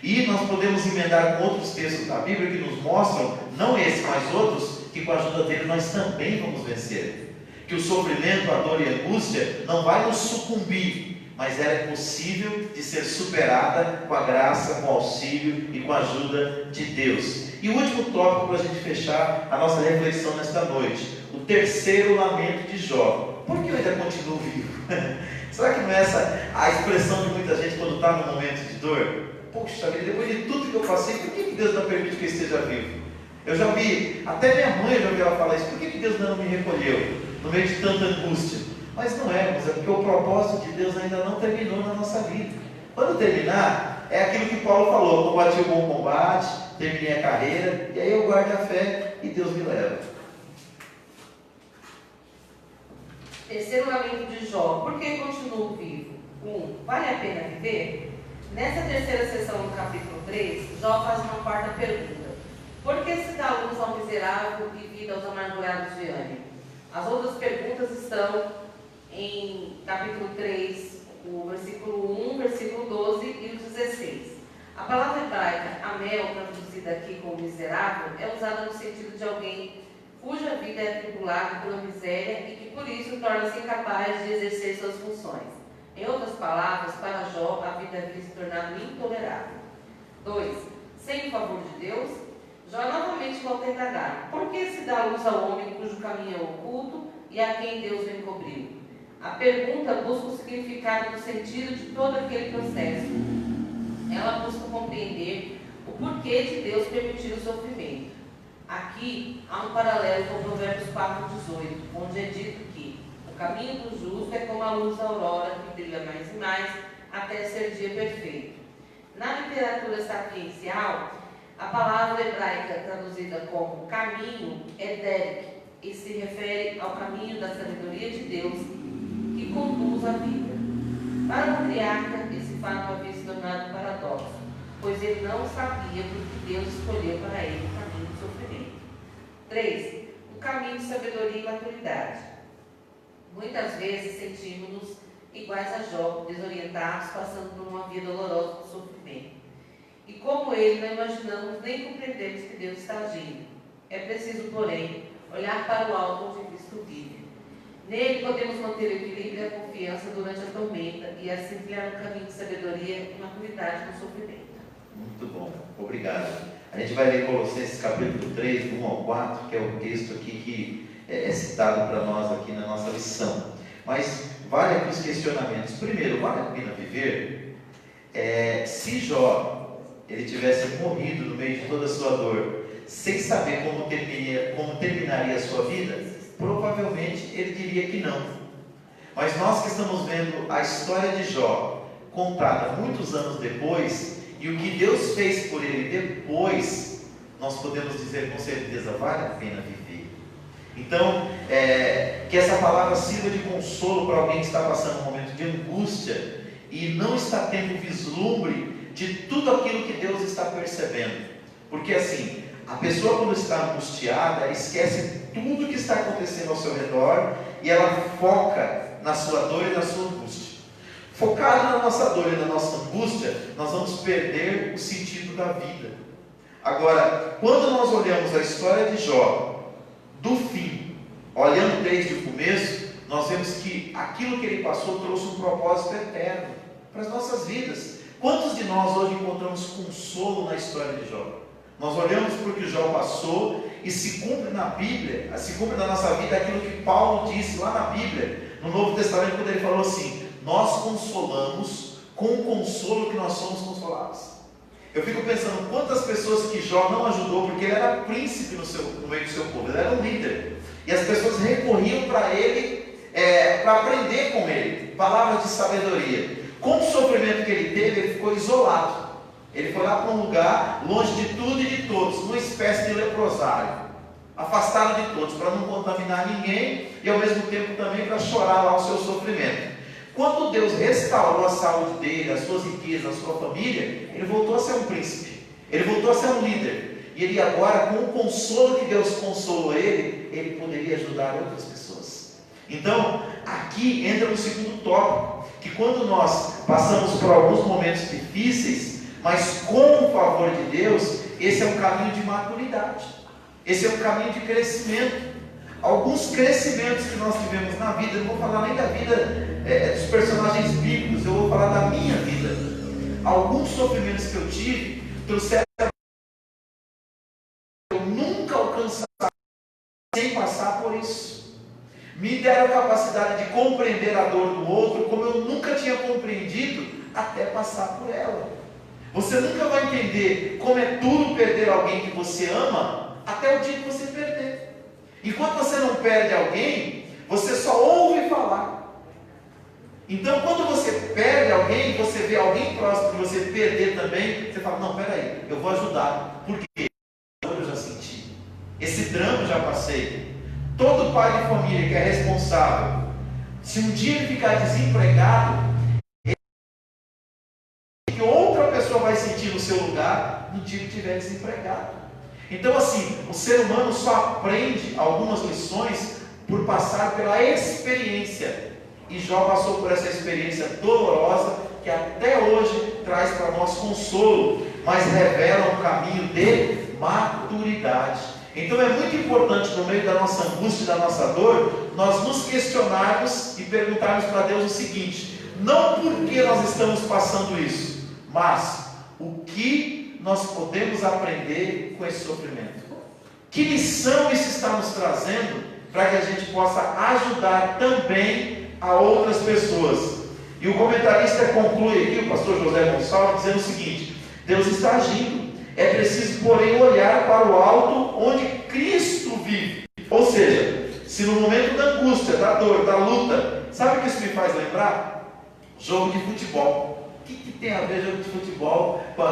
E nós podemos emendar com outros textos da Bíblia que nos mostram, não esse, mas outros, que com a ajuda dele nós também vamos vencer. Que o sofrimento, a dor e a angústia não vai nos sucumbir, mas ela é possível de ser superada com a graça, com o auxílio e com a ajuda de Deus. E o último tópico para a gente fechar a nossa reflexão nesta noite: o terceiro lamento de Jó. Por que eu ainda continuo vivo? Será que não é essa a expressão de muita gente quando está num momento de dor? Poxa vida, depois de tudo que eu passei, por que Deus não permite que eu esteja vivo? Eu já vi, até minha mãe eu já ouvi ela falar isso: por que Deus ainda não me recolheu no meio de tanta angústia? Mas não é, mas é porque o propósito de Deus ainda não terminou na nossa vida. Quando terminar, é aquilo que Paulo falou: combati o bom combate, terminei a carreira, e aí eu guardo a fé e Deus me leva. Terceiro lamento de Jó. Por que continuo vivo? 1. Vale a pena viver? Nessa terceira sessão do capítulo 3, Jó faz uma quarta pergunta. Por que se dá luz ao miserável e vida aos amargurados de ânimo? As outras perguntas estão em capítulo 3, o versículo 1, versículo 12 e o 16. A palavra hebraica amel, traduzida aqui como miserável, é usada no sentido de alguém cuja vida é atribulada pela miséria e que por isso torna-se incapaz de exercer suas funções. Em outras palavras, para Jó, a vida havia se tornado intolerável. 2. Sem o favor de Deus, Jó novamente volta a indagar. Por que se dá luz ao homem cujo caminho é oculto e a quem Deus o encobriu? A pergunta busca o significado do sentido de todo aquele processo. Ela busca compreender o porquê de Deus permitir o sofrimento. Aqui há um paralelo com Provérbios 4,18, onde é dito que o caminho do justo é como a luz da aurora, que brilha mais e mais, até ser dia perfeito. Na literatura sapiencial, a palavra hebraica traduzida como caminho é derek, e se refere ao caminho da sabedoria de Deus que conduz a vida. Para o patriarca, esse fato havia se tornado um paradoxo, pois ele não sabia porque Deus escolheu para ele o caminho do sofrimento. 3. O caminho de sabedoria e maturidade. Muitas vezes sentimos-nos iguais a Jó, desorientados, passando por uma vida dolorosa de sofrimento. E como ele, não imaginamos nem compreendemos que Deus está agindo. É preciso, porém, olhar para o alto onde Cristo vive. Nele podemos manter o equilíbrio e a confiança durante a tormenta e assim trilhar um caminho de sabedoria e maturidade no sofrimento. Muito bom, obrigado. A gente vai ler Colossenses capítulo 3, 1 ao 4, que é o texto aqui que é citado para nós aqui na nossa lição. Mas vale aqui os questionamentos. Primeiro, vale a pena viver? Se Jó ele tivesse morrido no meio de toda a sua dor, sem saber como terminaria a sua vida, provavelmente ele diria que não. Mas nós que estamos vendo a história de Jó contada muitos anos depois, e o que Deus fez por ele depois, nós podemos dizer com certeza, vale a pena viver. Então, que essa palavra sirva de consolo para alguém que está passando um momento de angústia e não está tendo vislumbre de tudo aquilo que Deus está percebendo. Porque assim, a pessoa quando está angustiada, ela esquece tudo que está acontecendo ao seu redor e ela foca na sua dor e na sua angústia. Focado na nossa dor e na nossa angústia, nós vamos perder o sentido da vida. Agora, quando nós olhamos a história de Jó, do fim, olhando desde o começo, nós vemos que aquilo que ele passou trouxe um propósito eterno para as nossas vidas. Quantos de nós hoje encontramos consolo na história de Jó? Nós olhamos para o que Jó passou e se cumpre na Bíblia, se cumpre na nossa vida aquilo que Paulo disse lá na Bíblia, no Novo Testamento, quando ele falou assim: nós consolamos com o consolo que nós somos consolados. Eu fico pensando quantas pessoas que Jó não ajudou, porque ele era príncipe no meio do seu povo, ele era um líder, e as pessoas recorriam para ele para aprender com ele palavras de sabedoria. Com o sofrimento que ele teve, ele ficou isolado. Ele foi lá para um lugar longe de tudo e de todos, numa espécie de leprosário, afastado de todos, para não contaminar ninguém e ao mesmo tempo também para chorar lá o seu sofrimento. Quando Deus restaurou a saúde dele, as suas riquezas, a sua família, ele voltou a ser um príncipe, ele voltou a ser um líder, e ele agora, com o consolo que Deus consolou ele poderia ajudar outras pessoas. Então, aqui entra no segundo tópico, que quando nós passamos por alguns momentos difíceis, mas com o favor de Deus, esse é um caminho de maturidade, esse é um caminho de crescimento. Alguns crescimentos que nós tivemos na vida, eu não vou falar nem da vida dos personagens bíblicos, eu vou falar da minha vida. Alguns sofrimentos que eu tive trouxeram eu nunca alcançar sem passar por isso. Me deram a capacidade de compreender a dor do outro como eu nunca tinha compreendido até passar por ela. Você nunca vai entender como é duro perder alguém que você ama até o dia que você perder. Enquanto você não perde alguém, você só ouve falar. Então, quando você perde alguém, você vê alguém próximo de você perder também, você fala: não, peraí, eu vou ajudar. Por quê? Eu já senti. Esse drama eu já passei. Todo pai de família que é responsável, se um dia ele ficar desempregado, ele ajudar no dia que estiver desempregado. Então assim, o ser humano só aprende algumas lições por passar pela experiência. E Jó passou por essa experiência dolorosa, que até hoje traz para nós consolo, mas revela um caminho de maturidade. Então é muito importante, no meio da nossa angústia e da nossa dor, nós nos questionarmos e perguntarmos para Deus o seguinte: não porque nós estamos passando isso, mas o que nós podemos aprender com esse sofrimento? Que lição isso está nos trazendo para que a gente possa ajudar também a outras pessoas? E o comentarista conclui aqui, o pastor José Gonçalves, dizendo o seguinte: Deus está agindo, é preciso, porém, olhar para o alto onde Cristo vive. Ou seja, se no momento da angústia, da dor, da luta, sabe o que isso me faz lembrar? Jogo de futebol. O que tem a ver jogo de futebol com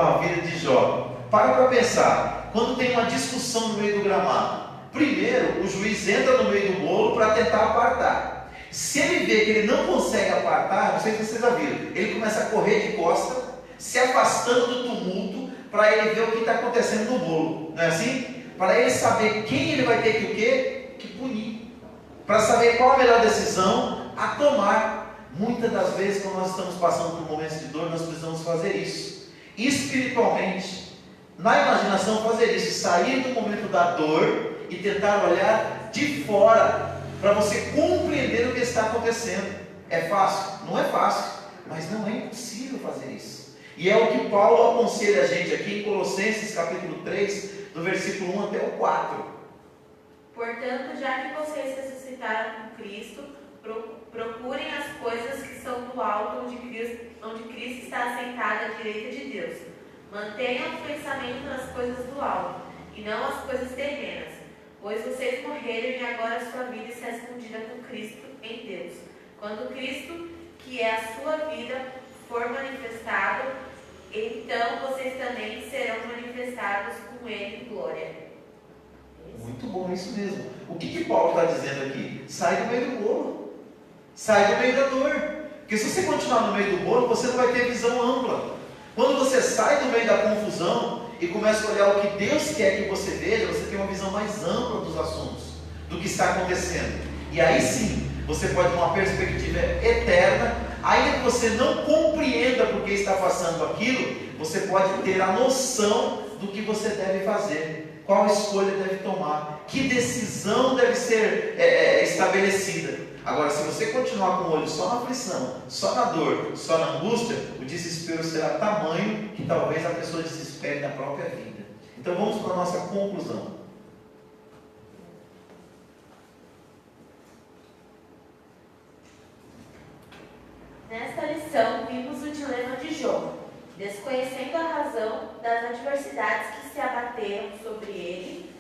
a vida de Jó? Para pensar, quando tem uma discussão no meio do gramado, primeiro o juiz entra no meio do bolo para tentar apartar. Se ele vê que ele não consegue apartar, não sei se vocês já viram, ele começa a correr de costa, se afastando do tumulto, para ele ver o que está acontecendo no bolo, não é assim? Para ele saber quem ele vai ter que o quê? Que punir, para saber qual a melhor decisão a tomar. Muitas das vezes, quando nós estamos passando por momentos de dor, nós precisamos fazer isso, espiritualmente, na imaginação, fazer isso, sair do momento da dor e tentar olhar de fora, para você compreender o que está acontecendo. É fácil? Não é fácil, mas não é impossível fazer isso. E é o que Paulo aconselha a gente aqui em Colossenses capítulo 3, do versículo 1 até o 4. Portanto, já que vocês ressuscitaram com Cristo, procurem as coisas que são do alto, onde Cristo está assentado à direita de Deus. Mantenham o pensamento nas coisas do alto, e não as coisas terrenas, pois vocês morreram e agora a sua vida está escondida com Cristo em Deus. Quando Cristo, que é a sua vida, for manifestado, então vocês também serão manifestados com Ele em glória. Muito bom, isso mesmo. O que Paulo está dizendo aqui? Sai do meio do bolo, sai do meio da dor, porque se você continuar no meio do bolo, você não vai ter visão ampla. Quando você sai do meio da confusão e começa a olhar o que Deus quer que você veja, você tem uma visão mais ampla dos assuntos, do que está acontecendo. E aí sim, você pode ter uma perspectiva eterna. Ainda que você não compreenda por que está passando aquilo, você pode ter a noção do que você deve fazer, qual escolha deve tomar, que decisão deve ser estabelecida. Agora, se você continuar com o olho só na aflição, só na dor, só na angústia, o desespero será tamanho que talvez a pessoa desespere na própria vida. Então vamos para a nossa conclusão. Nesta lição, vimos o dilema de Jó, desconhecendo a razão das adversidades que se abateram sobre ele.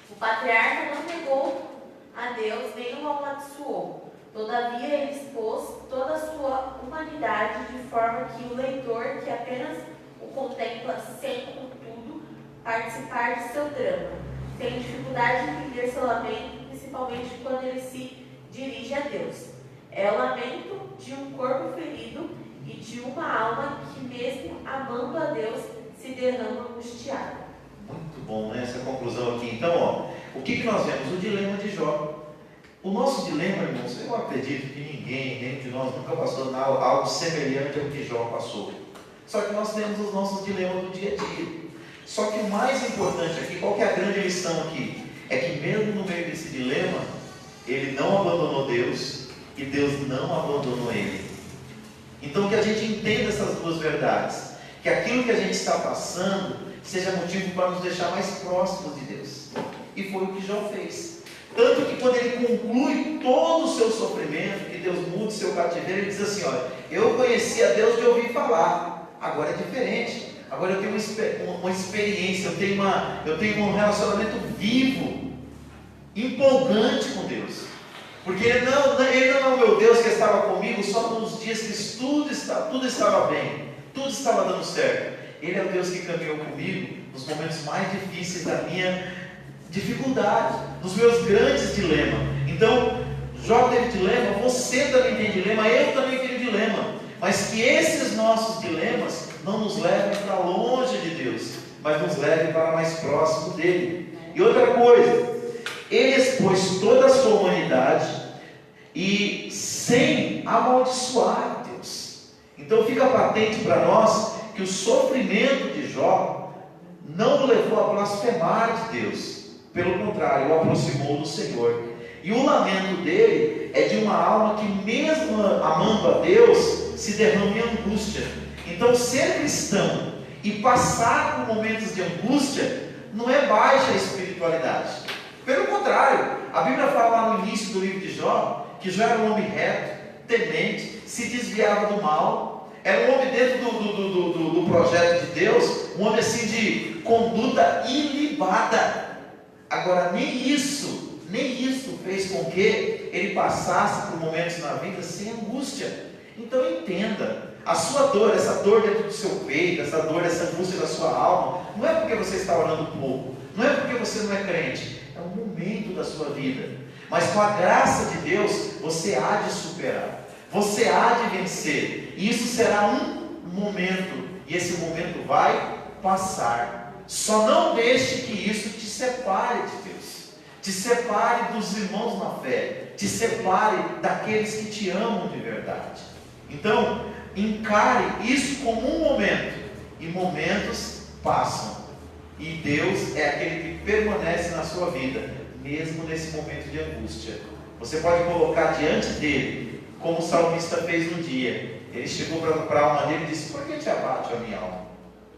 O patriarca não negou a Deus nem o amaldiçoou. Todavia, ele expôs toda a sua humanidade de forma que o leitor, que apenas o contempla sem, contudo, participar de seu drama, tem dificuldade em entender seu lamento, principalmente quando ele se dirige a Deus. É o lamento de um corpo ferido e de uma alma que, mesmo amando a Deus, se derrama angustiada. Muito bom, né? Essa conclusão aqui. Então, o que nós vemos? O dilema de Jó. O nosso dilema, irmãos, eu acredito que ninguém de nós nunca passou algo semelhante ao que Jó passou. Só que nós temos os nossos dilemas do dia a dia. Só que o mais importante aqui, qual que é a grande lição aqui? É que mesmo no meio desse dilema, ele não abandonou Deus e Deus não abandonou ele. Então que a gente entenda essas duas verdades, que aquilo que a gente está passando seja motivo para nos deixar mais próximos de Deus. E foi o que Jó fez. Tanto que quando ele conclui todo o seu sofrimento, que Deus muda o seu cativeiro, ele diz assim: olha, eu conheci a Deus de ouvir falar, agora é diferente. Agora eu tenho uma experiência, eu tenho um relacionamento vivo, empolgante com Deus. Porque ele não é o meu Deus que estava comigo só nos dias que tudo estava bem, tudo estava dando certo. Ele é o Deus que caminhou comigo nos momentos mais difíceis da minha dificuldade, nos meus grandes dilemas. Então, Jó teve dilema, você também tem dilema, eu também tenho dilema. Mas que esses nossos dilemas não nos levem para longe de Deus, mas nos levem para mais próximo dele. E outra coisa, ele expôs toda a sua humanidade e sem amaldiçoar Deus. Então fica patente para nós que o sofrimento de Jó não o levou a blasfemar de Deus, pelo contrário, o aproximou do Senhor. E o lamento dele é de uma alma que, mesmo amando a Deus, se derrama em angústia. Então, ser cristão e passar por momentos de angústia não é baixa espiritualidade. Pelo contrário, a Bíblia fala lá no início do livro de Jó, que Jó era um homem reto, temente, se desviava do mal, era um homem dentro do projeto de Deus, um homem assim de conduta ilibada. Agora, nem isso fez com que ele passasse por momentos na vida sem angústia. Então entenda, a sua dor, essa dor dentro do seu peito, essa dor, essa angústia da sua alma, não é porque você está orando pouco, não é porque você não é crente, é um momento da sua vida. Mas com a graça de Deus, você há de superar, você há de vencer, e isso será um momento, e esse momento vai passar. Só não deixe que isso te separe de Deus, te separe dos irmãos na fé, te separe daqueles que te amam de verdade. Então, encare isso como um momento, e momentos passam, e Deus é aquele que permanece na sua vida, mesmo nesse momento de angústia. Você pode colocar diante dele, como o salmista fez no dia. Ele chegou para a alma dele e disse: por que te abate a minha alma?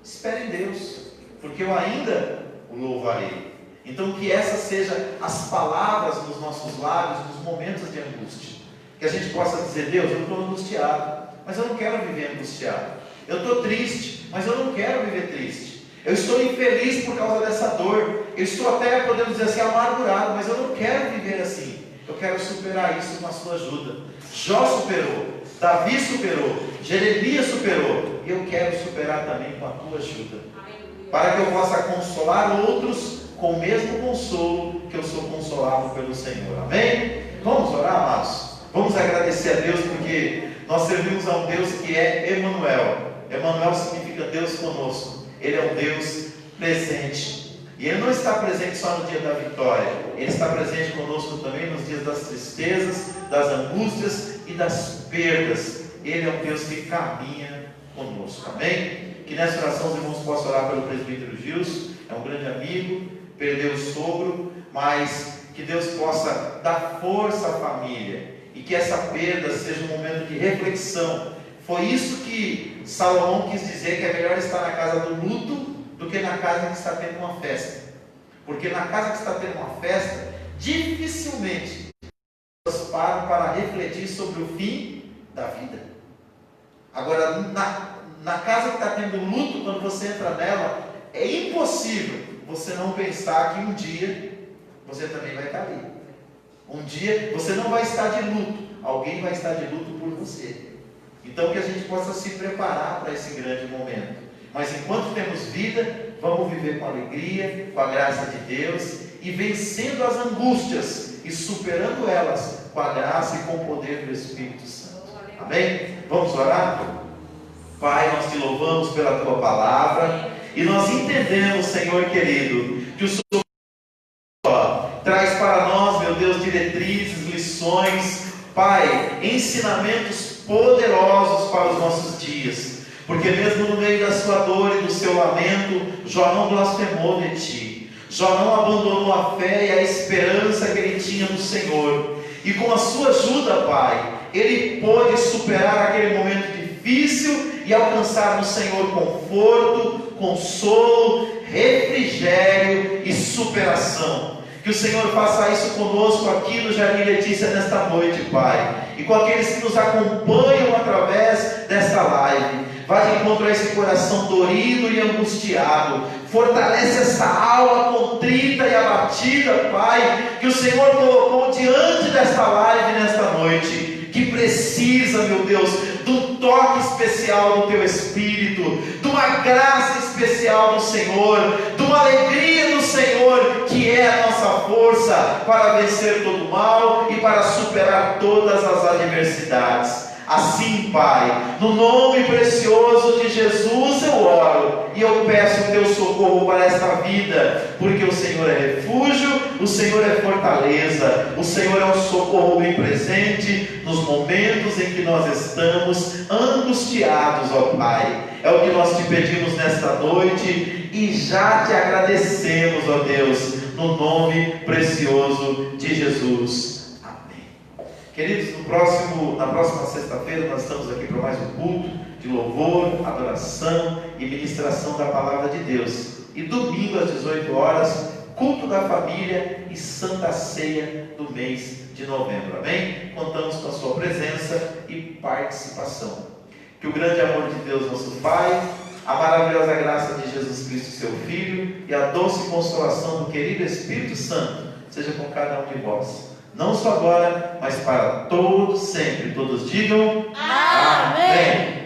Espere em Deus, porque eu ainda o louvarei. Então que essas sejam as palavras nos nossos lábios, nos momentos de angústia, que a gente possa dizer: Deus, eu estou angustiado, mas eu não quero viver angustiado. Eu estou triste, mas eu não quero viver triste. Eu estou infeliz por causa dessa dor. Eu estou até, podemos dizer assim, amargurado, mas eu não quero viver assim. Eu quero superar isso com a sua ajuda. Jó superou, Davi superou, Jeremias superou, e eu quero superar também com a tua ajuda, para que eu possa consolar outros com o mesmo consolo que eu sou consolado pelo Senhor. Amém? Vamos orar, amados? Vamos agradecer a Deus, porque nós servimos a um Deus que é Emanuel. Emanuel significa Deus conosco. Ele é um Deus presente. E Ele não está presente só no dia da vitória, Ele está presente conosco também nos dias das tristezas, das angústias e das perdas. Ele é um Deus que caminha conosco. Amém? Que nessa oração os irmãos possam orar pelo presbítero Gilson. É um grande amigo, perdeu o sogro, mas que Deus possa dar força à família, e que essa perda seja um momento de reflexão. Foi isso que Salomão quis dizer, que é melhor estar na casa do luto do que na casa que está tendo uma festa. Porque na casa que está tendo uma festa, dificilmente as pessoas param para refletir sobre o fim da vida. Agora, na casa que está tendo luto, quando você entra nela, é impossível você não pensar que um dia você também vai estar ali. Um dia você não vai estar de luto, alguém vai estar de luto por você. Então que a gente possa se preparar para esse grande momento. Mas enquanto temos vida, vamos viver com alegria, com a graça de Deus, e vencendo as angústias e superando elas com a graça e com o poder do Espírito Santo. Amém? Vamos orar? Pai, nós te louvamos pela tua palavra, e nós entendemos, Senhor querido, que o Senhor traz para nós, meu Deus, diretrizes, lições, Pai, ensinamentos poderosos para os nossos dias, porque mesmo no meio da sua dor e do seu lamento, Jó não blasfemou de ti, Jó não abandonou a fé e a esperança que ele tinha no Senhor, e com a sua ajuda, Pai, ele pôde superar aquele momento difícil e alcançar no Senhor conforto, consolo, refrigério e superação. Que o Senhor faça isso conosco aqui no Jardim Letícia nesta noite, Pai, e com aqueles que nos acompanham através desta live. Vai de encontro a esse coração dorido e angustiado, fortalece essa alma contrita e abatida, Pai, que o Senhor colocou diante desta live nesta noite, que precisa, meu Deus, de um toque especial do Teu Espírito, de uma graça especial do Senhor, de uma alegria do Senhor, que é a nossa força para vencer todo o mal e para superar todas as adversidades. Assim, Pai, no nome precioso de Jesus eu oro e eu peço o teu socorro para esta vida, porque o Senhor é refúgio, o Senhor é fortaleza, o Senhor é um socorro bem presente nos momentos em que nós estamos angustiados, ó Pai. É o que nós te pedimos nesta noite e já te agradecemos, ó Deus, no nome precioso de Jesus. Queridos, na próxima sexta-feira nós estamos aqui para mais um culto de louvor, adoração e ministração da palavra de Deus. E domingo às 18 horas, culto da família e santa ceia do mês de novembro. Amém? Contamos com a sua presença e participação. Que o grande amor de Deus, nosso Pai, a maravilhosa graça de Jesus Cristo, seu Filho, e a doce consolação do querido Espírito Santo seja com cada um de vós. Não só agora, mas para todos sempre. Todos digam amém.